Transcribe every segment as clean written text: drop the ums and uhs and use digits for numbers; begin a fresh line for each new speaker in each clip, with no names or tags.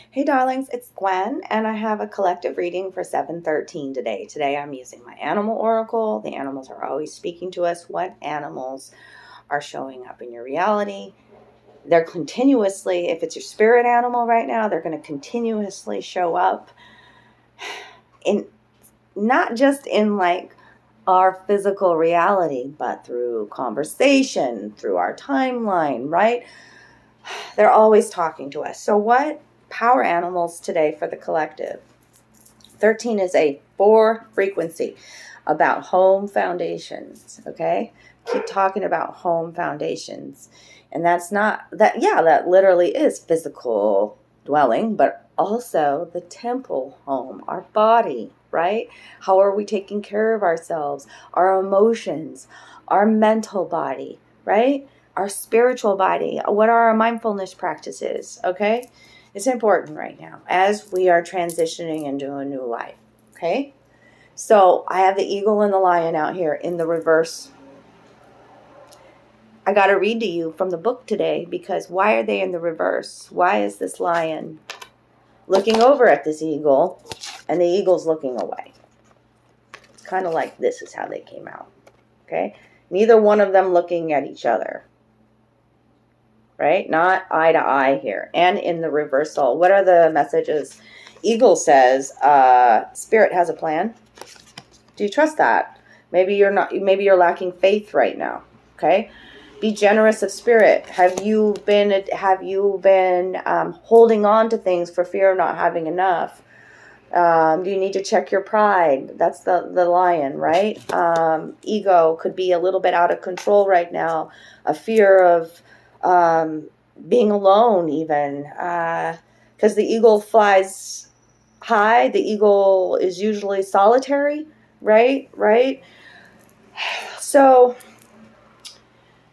Hey darlings, it's Gwen, and I have a collective reading for 713 today. Today I'm using my animal oracle. The animals are always speaking to us. What animals are showing up in your reality? They're continuously, if it's your spirit animal right now, they're going to continuously show up in not just in like our physical reality, but through conversation, through our timeline, right? They're always talking to us. So what power animals today for the collective? 13 is a 4 frequency about home foundations, okay? Keep talking about home foundations. And that's not, that literally is physical dwelling, but also the temple home, our body, right? How are we taking care of ourselves, our emotions, our mental body, right? Our spiritual body. What are our mindfulness practices, okay? It's important right now as we are transitioning into a new life, okay? So I have the eagle and the lion out here in the reverse. I got to read to you from the book today because why are they in the reverse? Why is this lion looking over at this eagle and the eagle's looking away? It's kind of like this is how they came out, okay? Neither one of them looking at each other. Right? Not eye to eye here. And in the reversal, what are the messages? Eagle says, Spirit has a plan. Do you trust that? Maybe you're lacking faith right now. Okay? Be generous of spirit. Have you been holding on to things for fear of not having enough? Do you need to check your pride? That's the lion, right? Ego could be a little bit out of control right now. A fear of being alone even. Because the eagle flies high. The eagle is usually solitary, right? Right? So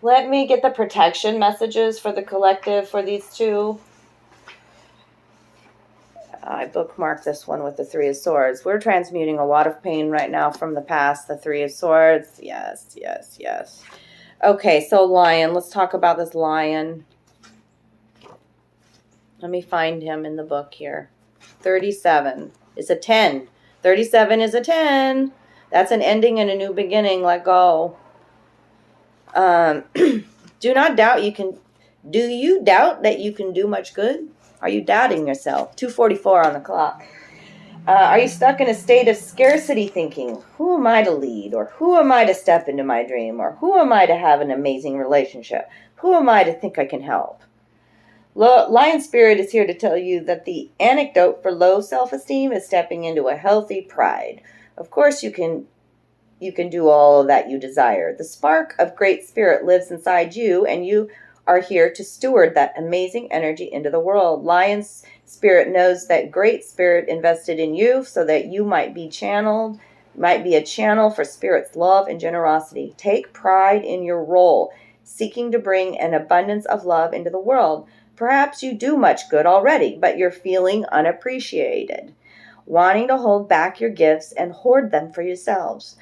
let me get the protection messages for the collective for these two. I bookmarked this one with the Three of Swords. We're transmuting a lot of pain right now from the past. The Three of Swords. Yes, yes, yes. Okay, so lion. Let's talk about this lion. Let me find him in the book here. 37 is a 10. 37 is a 10. That's an ending and a new beginning. Let go. Do not doubt you can. Do you doubt that you can do much good? Are you doubting yourself? 2:44 on the clock. Are you stuck in a state of scarcity thinking? Who am I to lead? Or who am I to step into my dream? Or who am I to have an amazing relationship? Who am I to think I can help? Lion Spirit is here to tell you that the antidote for low self-esteem is stepping into a healthy pride. Of course you can do all that you desire. The spark of great spirit lives inside you, and you are here to steward that amazing energy into the world. Lion's spirit knows that great spirit invested in you so that you might be a channel for spirit's love and generosity. Take pride in your role, seeking to bring an abundance of love into the world. Perhaps you do much good already, but you're feeling unappreciated, wanting to hold back your gifts and hoard them for yourselves.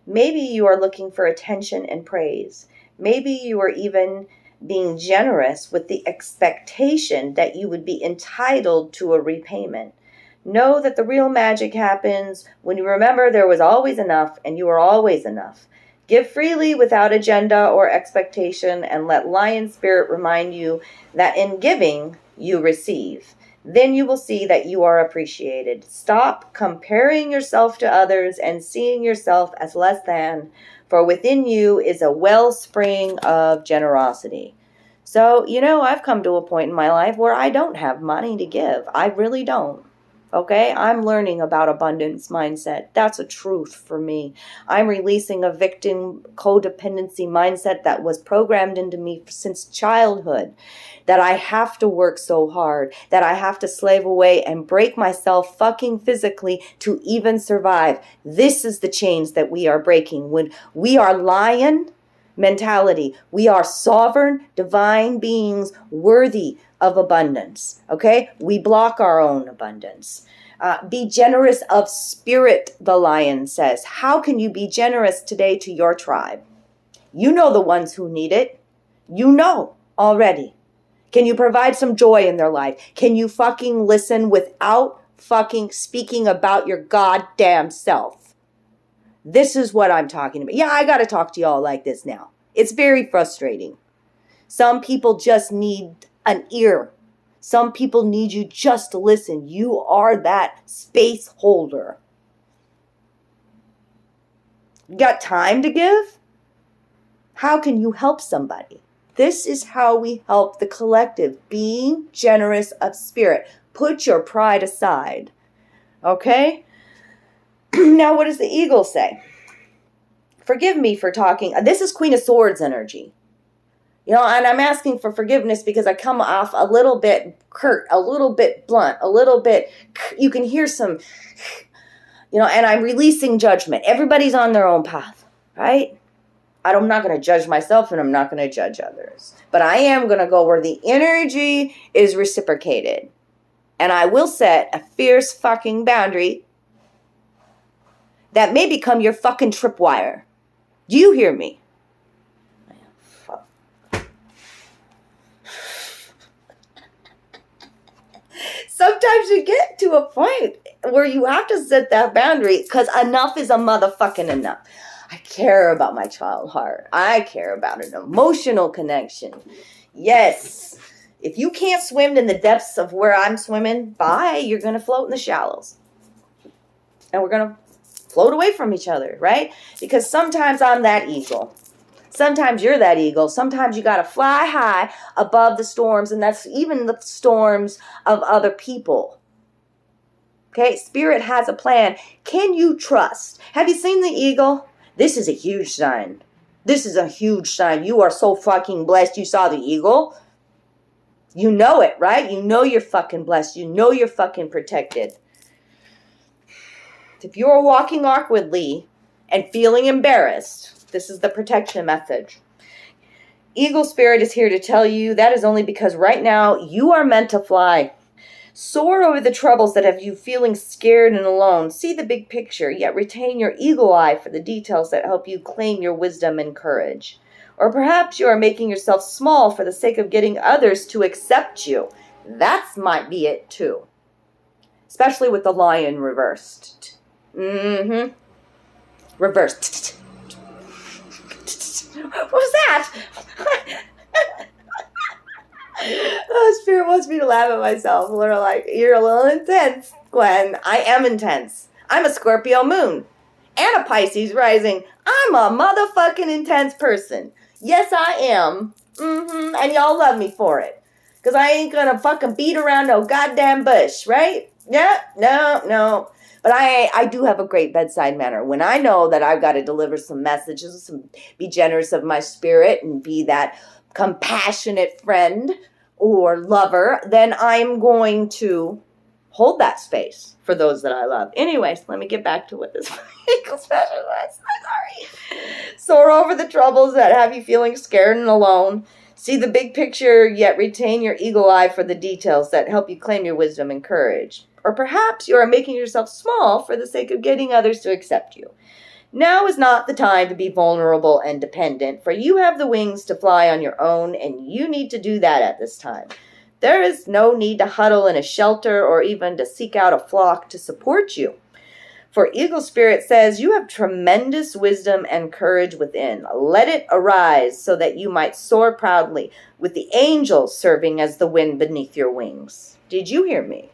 Maybe you are looking for attention and praise. Maybe you are even being generous with the expectation that you would be entitled to a repayment. Know that the real magic happens when you remember there was always enough and you are always enough. Give freely without agenda or expectation, and let Lion Spirit remind you that in giving, you receive. Then you will see that you are appreciated. Stop comparing yourself to others and seeing yourself as less than, for within you is a wellspring of generosity. So, I've come to a point in my life where I don't have money to give. I really don't. Okay, I'm learning about abundance mindset. That's a truth for me. I'm releasing a victim codependency mindset that was programmed into me since childhood. That I have to work so hard, that I have to slave away and break myself fucking physically to even survive. This is the chains that we are breaking. When we are lion mentality, we are sovereign, divine beings worthy of abundance. Okay? We block our own abundance. Be generous of spirit, the lion says. How can you be generous today to your tribe? You know the ones who need it. You know already. Can you provide some joy in their life? Can you fucking listen without fucking speaking about your goddamn self? This is what I'm talking about. Yeah, I got to talk to y'all like this now. It's very frustrating. Some people just need an ear. Some people need you just to listen. You are that space holder. You got time to give? How can you help somebody? This is how we help the collective. Being generous of spirit. Put your pride aside. Okay? Now, what does the eagle say? Forgive me for talking. This is Queen of Swords energy. You know, and I'm asking for forgiveness because I come off a little bit curt, a little bit blunt, a little bit, you can hear some, you know, and I'm releasing judgment. Everybody's on their own path, right? I'm not going to judge myself and I'm not going to judge others. But I am going to go where the energy is reciprocated. And I will set a fierce fucking boundary that may become your fucking tripwire. Do you hear me? Sometimes you get to a point where you have to set that boundary because enough is a motherfucking enough. I care about my child heart. I care about an emotional connection. Yes. If you can't swim in the depths of where I'm swimming, bye, you're going to float in the shallows. And we're going to float away from each other, right? Because sometimes I'm that eagle. Sometimes you're that eagle. Sometimes you got to fly high above the storms, and that's even the storms of other people. Okay, Spirit has a plan. Can you trust? Have you seen the eagle? This is a huge sign. This is a huge sign. You are so fucking blessed you saw the eagle. You know it, right? You know you're fucking blessed. You know you're fucking protected. If you're walking awkwardly and feeling embarrassed, this is the protection message. Eagle Spirit is here to tell you that is only because right now you are meant to fly. Soar over the troubles that have you feeling scared and alone. See the big picture, yet retain your eagle eye for the details that help you claim your wisdom and courage. Or perhaps you are making yourself small for the sake of getting others to accept you. That might be it too. Especially with the lion reversed. Reversed. What was that? Oh, Spirit wants me to laugh at myself. They're like, you're a little intense, Gwen. I am intense. I'm a Scorpio moon and a Pisces rising. I'm a motherfucking intense person. Yes, I am. And y'all love me for it. Because I ain't going to fucking beat around no goddamn bush, right? Yeah, no. But I do have a great bedside manner. When I know that I've got to deliver some messages, be generous of my spirit and be that compassionate friend or lover, then I'm going to hold that space for those that I love. Anyways, let me get back to what this eagle special was. I'm sorry. Soar over the troubles that have you feeling scared and alone. See the big picture, yet retain your eagle eye for the details that help you claim your wisdom and courage. Or perhaps you are making yourself small for the sake of getting others to accept you. Now is not the time to be vulnerable and dependent, for you have the wings to fly on your own, and you need to do that at this time. There is no need to huddle in a shelter or even to seek out a flock to support you. For Eagle Spirit says you have tremendous wisdom and courage within. Let it arise so that you might soar proudly with the angels serving as the wind beneath your wings. Did you hear me?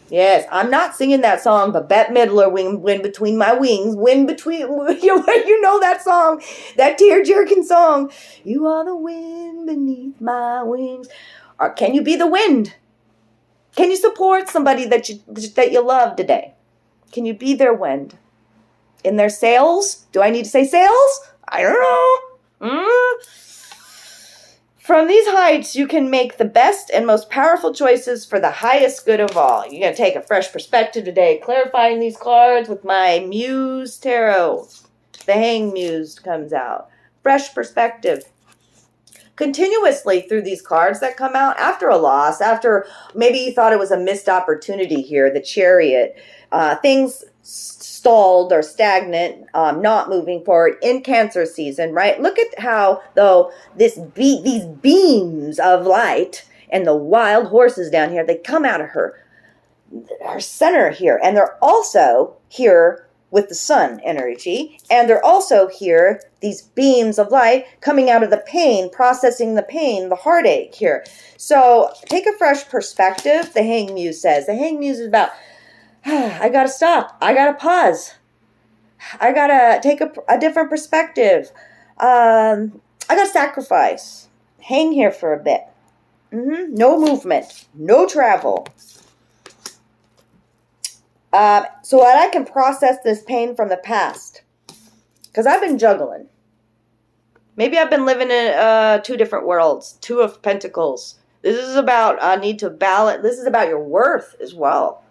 Yes, I'm not singing that song, but Bette Midler, wind between my wings, wind between, you know that song, that tear-jerking song. You are the wind beneath my wings. Or can you be the wind? Can you support somebody that you love today? Can you be their wind? In their sails? Do I need to say sails? I don't know. From these heights, you can make the best and most powerful choices for the highest good of all. You're going to take a fresh perspective today, clarifying these cards with my Muse Tarot. The Hanged Muse comes out. Fresh perspective. Continuously through these cards that come out after a loss, after maybe you thought it was a missed opportunity here, the Chariot. Things stalled or stagnant, not moving forward in Cancer season, right? Look at how, though, these beams of light and the wild horses down here, they come out of her center here, and they're also here with the sun energy, and they're also here, these beams of light coming out of the pain, processing the pain, the heartache here. So take a fresh perspective, the Hanged Muse says. The Hanged Muse is about, I gotta stop, I gotta pause, I gotta take a different perspective, I gotta sacrifice, hang here for a bit. No movement, no travel. So that I can process this pain from the past. Because I've been juggling. Maybe I've been living in 2 different worlds. 2 of Pentacles. This is about need to balance. This is about your worth as well.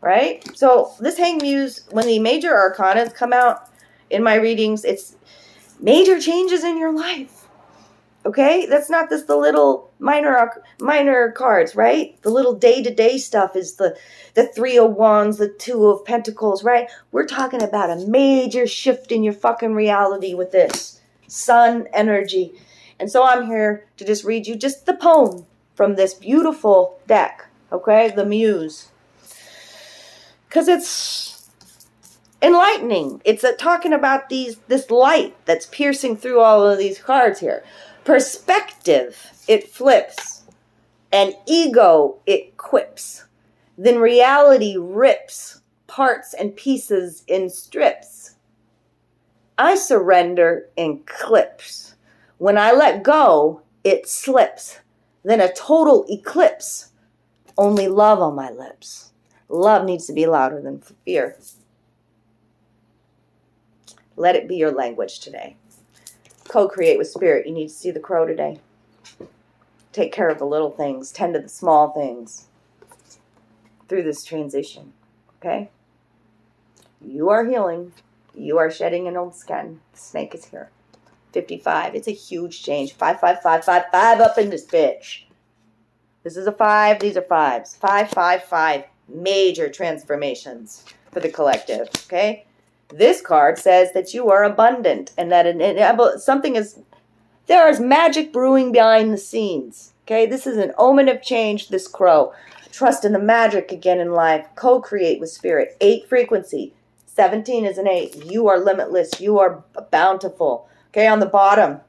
Right? So this Hanged Muse, when the major arcana come out in my readings, it's major changes in your life. Okay? That's not just the little minor cards, right? The little day-to-day stuff is the 3 of Wands, the 2 of Pentacles, right? We're talking about a major shift in your fucking reality with this sun energy. And so I'm here to just read you just the poem from this beautiful deck, okay? The Muse. Because it's enlightening. It's talking about this light that's piercing through all of these cards here. Perspective, it flips. And ego, it quips. Then reality rips parts and pieces in strips. I surrender in clips. When I let go, it slips. Then a total eclipse. Only love on my lips. Love needs to be louder than fear. Let it be your language today. Co-create with spirit. You need to see the crow today. Take care of the little things. Tend to the small things through this transition. Okay? You are healing. You are shedding an old skin. The snake is here. 55. It's a huge change. 5, 5, 5, 5, 5 up in this bitch. This is a 5. These are 5s. 5, 5, 5. Major transformations for the collective. Okay? This card says that you are abundant and that there is magic brewing behind the scenes. Okay, this is an omen of change, this crow. Trust in the magic again in life. Co-create with spirit. 8 frequency. 17 is an 8. You are limitless. You are bountiful. Okay, on the bottom.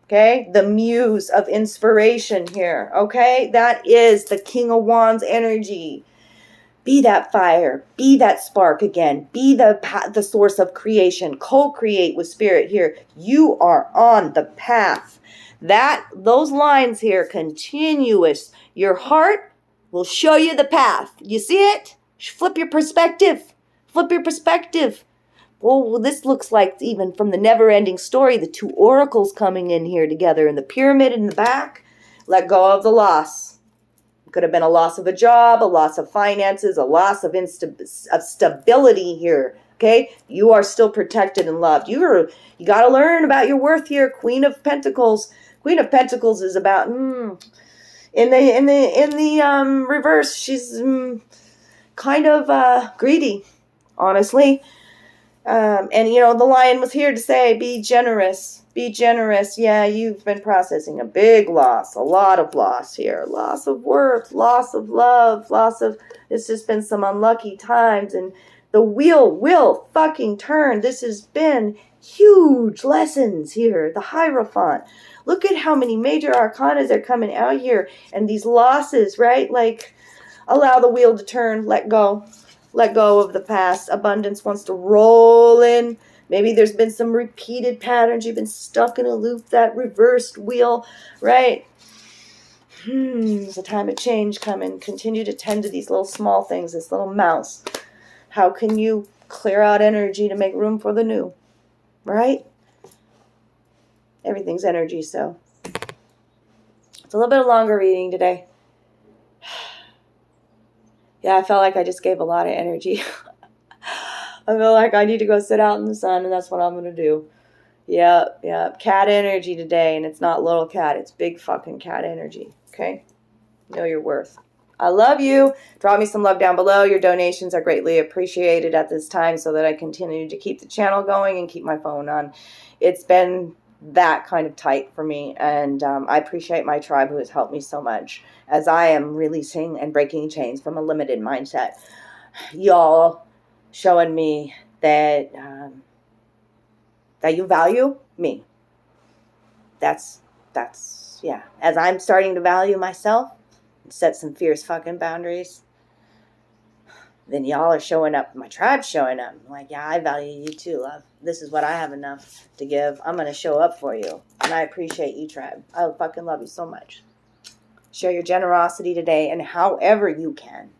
Okay, the muse of inspiration here. Okay, that is the King of Wands energy. Be that fire. Be that spark again. Be the source of creation. Co-create with spirit here. You are on the path. Those lines here, continuous. Your heart will show you the path. You see it? Flip your perspective. Flip your perspective. Well, this looks like, even from the never-ending story, the 2 oracles coming in here together in the pyramid in the back. Let go of the loss. Could have been a loss of a job, a loss of finances, a loss of stability here. Okay, you are still protected and loved. You got to learn about your worth here. Queen of Pentacles. Queen of Pentacles is about in the reverse. She's kind of greedy, honestly. And the lion was here to say, be generous. Be generous. Yeah, you've been processing a big loss, a lot of loss here. Loss of worth, loss of love, it's just been some unlucky times. And the wheel will fucking turn. This has been huge lessons here. The Hierophant. Look at how many major arcanas are coming out here. And these losses, right? Like, allow the wheel to turn. Let go. Let go of the past. Abundance wants to roll in. Maybe there's been some repeated patterns. You've been stuck in a loop, that reversed wheel, right? There's a time of change coming. Continue to tend to these little small things, this little mouse. How can you clear out energy to make room for the new, right? Everything's energy, so. It's a little bit longer reading today. Yeah, I felt like I just gave a lot of energy. I feel like I need to go sit out in the sun, and that's what I'm going to do. Yep. Cat energy today, and it's not little cat. It's big fucking cat energy, okay? Know your worth. I love you. Drop me some love down below. Your donations are greatly appreciated at this time so that I continue to keep the channel going and keep my phone on. It's been that kind of tight for me, and I appreciate my tribe who has helped me so much as I am releasing and breaking chains from a limited mindset. Y'all showing me that that you value me. That's yeah. As I'm starting to value myself and set some fierce fucking boundaries, then y'all are showing up. My tribe's showing up. I'm like, yeah, I value you too, love. This is what I have enough to give. I'm going to show up for you. And I appreciate you, tribe. I fucking love you so much. Share your generosity today and however you can.